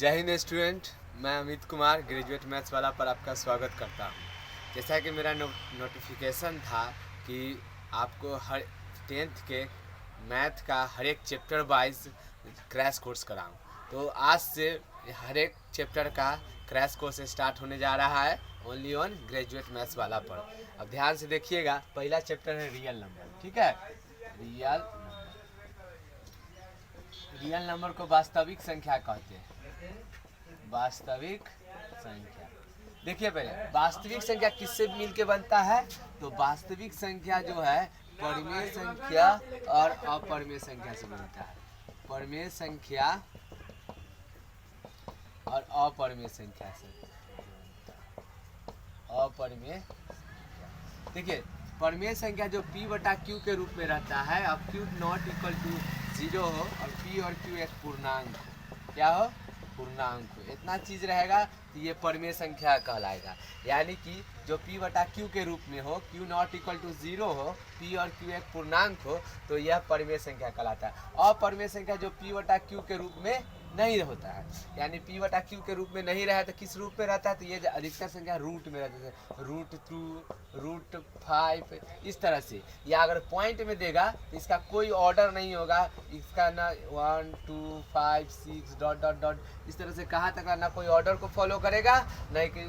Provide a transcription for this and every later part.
जय हिंद स्टूडेंट, मैं Amit Kumar graduate maths वाला पर आपका स्वागत करता हूं। जैसा कि मेरा नोटिफिकेशन था कि आपको हर 10th के मैथ का हर एक चैप्टर वाइज क्रैश कोर्स कराऊं, तो आज से हर एक चैप्टर का क्रैश कोर्स स्टार्ट होने जा रहा है ओनली ऑन ग्रेजुएट मैथ्स वाला पर। अब ध्यान से देखिएगा, पहला चैप्टर है रियल नंबर। ठीक है, रियल नंबर को वास्तविक संख्या कहते हैं। वास्तविक संख्या, देखिए पहले वास्तविक संख्या किससे मिलके बनता है? तो वास्तविक संख्या जो है परिमेय संख्या और अपरिमेय संख्या से बनता है। परिमेय संख्या और अपरिमेय संख्या से। अपरिमेय, देखिए परिमेय संख्या जो p बटा q के रूप में रहता है, अब q नॉट इक्वल टू 0 हो और p और q एक पूर्णांक हो। क्या हो? पूर्णांक हो। इतना चीज रहेगा तो ये परिमेय संख्या कहलाएगा। यानी कि जो p बटा q के रूप में हो, q नॉट इक्वल टू 0 हो, p और q एक पूर्णांक हो, तो यह परिमेय संख्या कहलाता है। अपरिमेय संख्या जो p बटा q के रूप में नहीं होता है, यानी p बटा q के रूप में नहीं रहा तो किस रूप में रहता है? तो ये अधिकतर संख्या रूट में रहती है, √2, √5 इस तरह से। या अगर पॉइंट में देगा तो इसका कोई ऑर्डर नहीं होगा, इसका ना 1 2 5 6 डॉट डॉट डॉट इस तरह से कहाँ तक ना कोई ऑर्डर को फॉलो करेगा, नहीं कि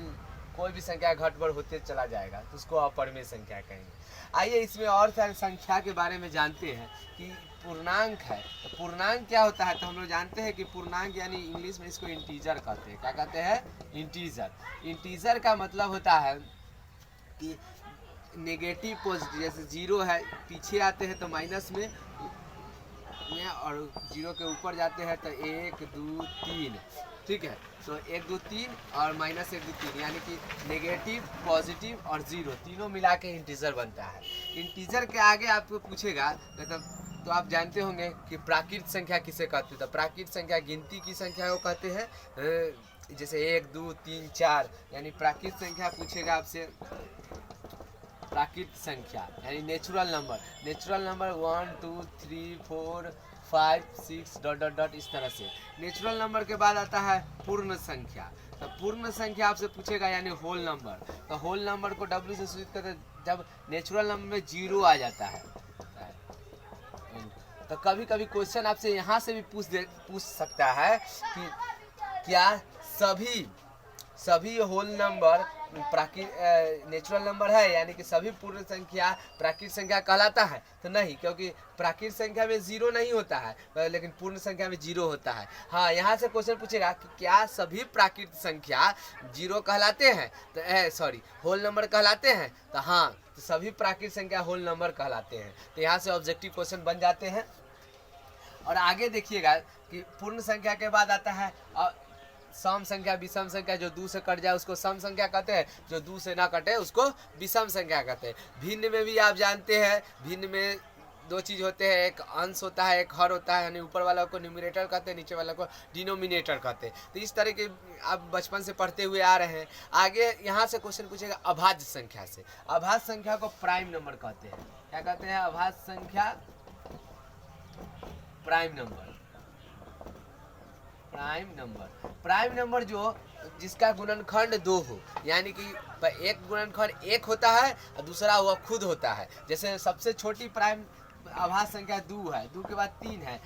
कोई भी संख्या घटबढ़ होते चला जाएगा, तो उसको अपरिमेय संख्या कहेंगे। आइए इसमें और सारी संख्या के बारे में जानते हैं कि पूर्णांक है तो पूर्णांक क्या होता है। तो हम लोग जानते हैं कि पूर्णांक यानी इंग्लिश में इसको इंटीजर कहते हैं। क्या कहते हैं? इंटीजर। इंटीजर का मतलब होता है कि नेगेटिव पॉजिटिव, जैसे 0 है पीछे आते हैं तो माइनस में और 0 के ऊपर जाते हैं तो 1 2 3। ठीक है, तो 1 2 3 और माइनस 1 2 3, यानी कि नेगेटिव, पॉजिटिव और 0 तीनों मिला के इंटीजर बनता है। इंटीजर के आगे आपको पूछेगा तो आप जानते होंगे कि प्राकृत संख्या किसे कहते हैं। तो प्राकृत संख्या गिनती की संख्या को कहते हैं, जैसे 1 2 3 4, यानी प्राकृत संख्या पूछेगा आपसे। प्राकृत संख्या यानी natural number. Natural number 1 2 3 4 5 6 dot dot dot इस तरह से। नेचुरल नंबर के बाद आता है पूर्ण संख्या। तो पूर्ण संख्या आपसे पूछेगा यानी होल नंबर। तो होल नंबर को W से सूचित करते जब नेचुरल नंबर में 0 आ जाता है। तो कभी कभी क्वेश्चन आपसे यहाँ से भी पूछ सकता है कि क्या सभी होल नंबर नेचुरल नंबर है, यानी कि सभी पूर्ण संख्या प्राकृत संख्या कहलाता है? तो नहीं, क्योंकि प्राकृत संख्या में 0 नहीं होता है, लेकिन पूर्ण संख्या में 0 होता है। हाँ, यहाँ से क्वेश्चन पूछेगा कि क्या सभी प्राकृत संख्या 0 कहलाते हैं? तो होल नंबर कहलाते हैं? तो हाँ, तो सभी प्राकृत संख्या होल नंबर कहलाते हैं। तो यहाँ से ऑब्जेक्टिव क्वेश्चन बन जाते हैं। और आगे देखिएगा कि पूर्ण संख्या के बाद आता है सम संख्या, विषम संख्या। जो 2 से कट जाए उसको सम संख्या कहते हैं, जो 2 से ना कटे उसको विषम संख्या कहते हैं। भिन्न में भी आप जानते हैं, भिन्न में 2 चीज़ होते हैं, एक अंश होता है, एक हर होता है। यानी ऊपर वाला को न्यूमरेटर कहते हैं, नीचे वाला को डिनोमिनेटर कहते हैं। तो इस तरह के आप बचपन से पढ़ते हुए आ रहे हैं। आगे यहाँ से क्वेश्चन पूछेगा अभाज्य संख्या से। अभाज्य संख्या को प्राइम नंबर कहते हैं। क्या कहते हैं? अभाज्य संख्या प्राइम नंबर। प्राइम नंबर जो जिसका गुणनखंड 2 हो, यानी कि एक गुणनखंड 1 होता है और दूसरा वह खुद होता है। जैसे सबसे छोटी प्राइम अभाज्य संख्या 2 है, 2 के बाद 3 है,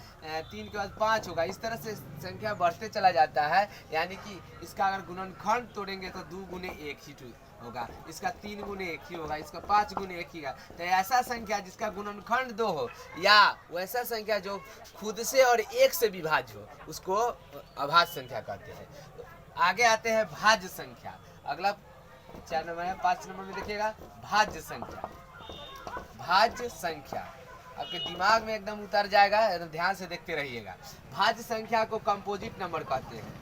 3 के बाद 5 होगा। इस तरह से संख्या बढ़ते चला जाता है, यानी कि इसका अगर गुणनखंड तोड़ेंगे तो 2 गुने 1 ही होगा, इसका 3 गुने 1 ही होगा, इसका 5 गुने 1 ही होगा। तो ऐसा संख्या जिसका गुणनखंड 2 हो, या वैसा संख्या जो खुद से और 1 से विभाज्य हो, उसको अभाज्य संख्या कहते हैं। तो आगे आते हैं भाज्य संख्या। अगला 4 नंबर है, 5 नंबर में देखिएगा भाज्य संख्या। भाज्य संख्या आपके दिमाग में एकदम उतर जाएगा, एकदम ध्यान से देखते रहिएगा। भाज्य संख्या को कंपोजिट नंबर कहते हैं।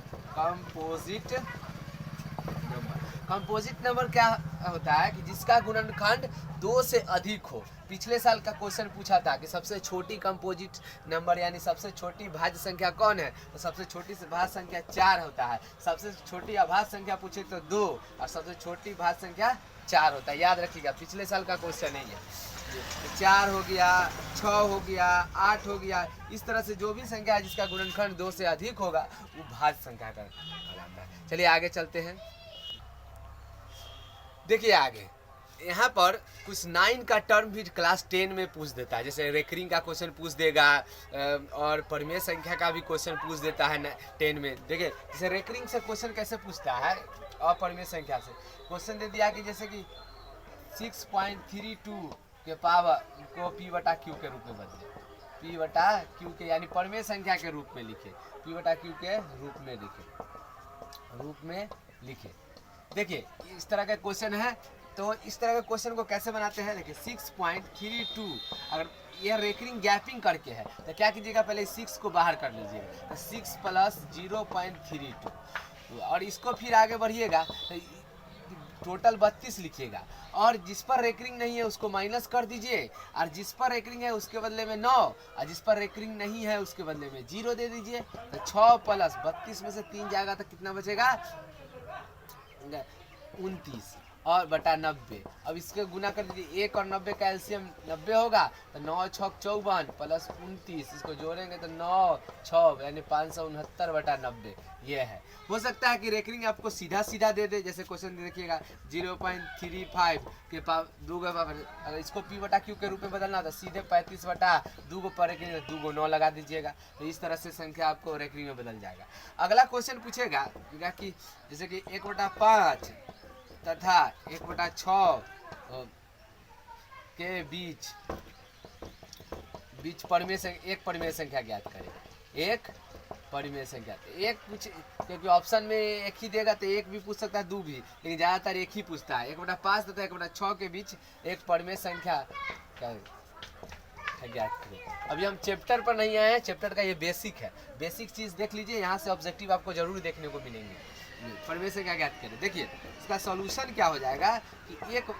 कंपोजिट नंबर क्या होता है कि जिसका गुणनखंड 2 से अधिक हो। पिछले साल का क्वेश्चन पूछा था कि सबसे छोटी कंपोजिट नंबर यानी सबसे छोटी भाज्य संख्या कौन है? तो सबसे छोटी भाज्य संख्या 4 होता है। सबसे छोटी अभाज्य संख्या पूछे तो 2 और सबसे छोटी भाज्य संख्या 4 होता है। याद रखिएगा, पिछले साल का क्वेश्चन नहीं है। 4 हो गया, 6 हो गया, 8 हो गया। इस तरह से जो भी संख्या है जिसका गुणनखंड 2 से अधिक होगा वो भाज्य संख्या का कहलाता है। चलिए आगे चलते हैं। देखिए आगे यहाँ पर कुछ 9 का टर्म भी क्लास 10 में पूछ देता है, जैसे रेकरिंग का क्वेश्चन पूछ देगा और परिमेय संख्या का भी क्वेश्चन पूछ देता है 10 में। देखिए जैसे रेकरिंग से क्वेश्चन कैसे पूछता है अपरिमेय संख्या से क्वेश्चन दे दिया कि जैसे कि 6.32 के पावर को p बटा क्यू के रूप में बदले, p बटा क्यू के यानी परिमेय संख्या के रूप में लिखे, p बटा क्यू के रूप में लिखे। देखिए इस तरह का क्वेश्चन है, तो इस तरह के क्वेश्चन को कैसे बनाते हैं। देखिए 6.32 अगर यह रेकरिंग गैपिंग करके है तो क्या कीजिएगा, पहले 6 को बाहर कर लीजिएगा, तो 6 प्लस 0.32 और इसको फिर आगे बढ़िएगा तो टोटल 32 लिखिएगा, और जिस पर रेकरिंग नहीं है उसको माइनस कर दीजिए, और जिस पर रेकरिंग है उसके बदले में 9 और जिस पर रेकरिंग नहीं है उसके बदले में 0 दे दीजिए। तो 6 प्लस 32 में से 3 जाएगा तो कितना बचेगा, 29 और बटा 90। अब इसके गुना कर दीजिए, 1 और 90 का एलसीएम 90 होगा, तो 9 6 54 प्लस 29 इसको जोड़ेंगे तो 9 6 यानी 569 बटा 90 ये है। हो सकता है कि रेकरिंग आपको सीधा सीधा दे दे, जैसे क्वेश्चन देखिएगा 0.35 के पावर 2 के पावर, अगर इसको p बटा क्यू के रूप में बदलना तो सीधे 35 बटा 2 को पर रेकरिंग 2 को 9 लगा दीजिएगा, तो इस तरह से संख्या आपको रेकरिंग में बदल जाएगा। अगला क्वेश्चन पूछेगा कि जैसे कि 1/5 तथा 1/6 के बीच एक परिमेय संख्या ज्ञात करें। एक परिमेय संख्या एक पूछ, क्योंकि ऑप्शन में एक ही देगा तो एक भी पूछ सकता है, 2 भी, लेकिन ज़्यादातर एक ही पूछता है। 1/5 तथा 1/6 के बीच एक परिमेय संख्या ज्ञात करें। अभी हम चैप्टर पर नहीं आए हैं, चैप्टर का ये बेसिक है, बेसिक चीज़ देख लीजिए, यहाँ से ऑब्जेक्टिव आपको जरूर देखने को मिलेंगे। परिमेय संख्या ज्ञात करें। देखिए इसका सॉल्यूशन क्या हो जाएगा कि एक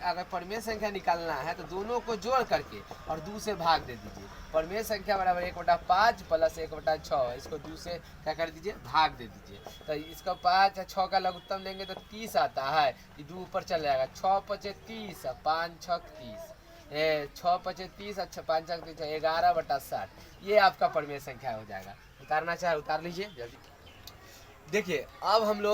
अगर परिमेय संख्या निकालना है तो दोनों को जोड़ करके और 2 से भाग दे दीजिए। परिमेय संख्या बराबर 1/5 प्लस 1/6, इसको 2 से क्या कर दीजिए, भाग दे दीजिए। तो इसका 5 और 6 का लघुत्तम लेंगे तो 30 आता है, ये 2 ऊपर चल जाएगा, 6 5 30 5 6 30, 6 5 30 अच्छा 5 6 30 11/60, ये आपका परिमेय संख्या हो जाएगा। उतारना चाहे उतार लीजिए जल्दी। देखिए अब हम लोग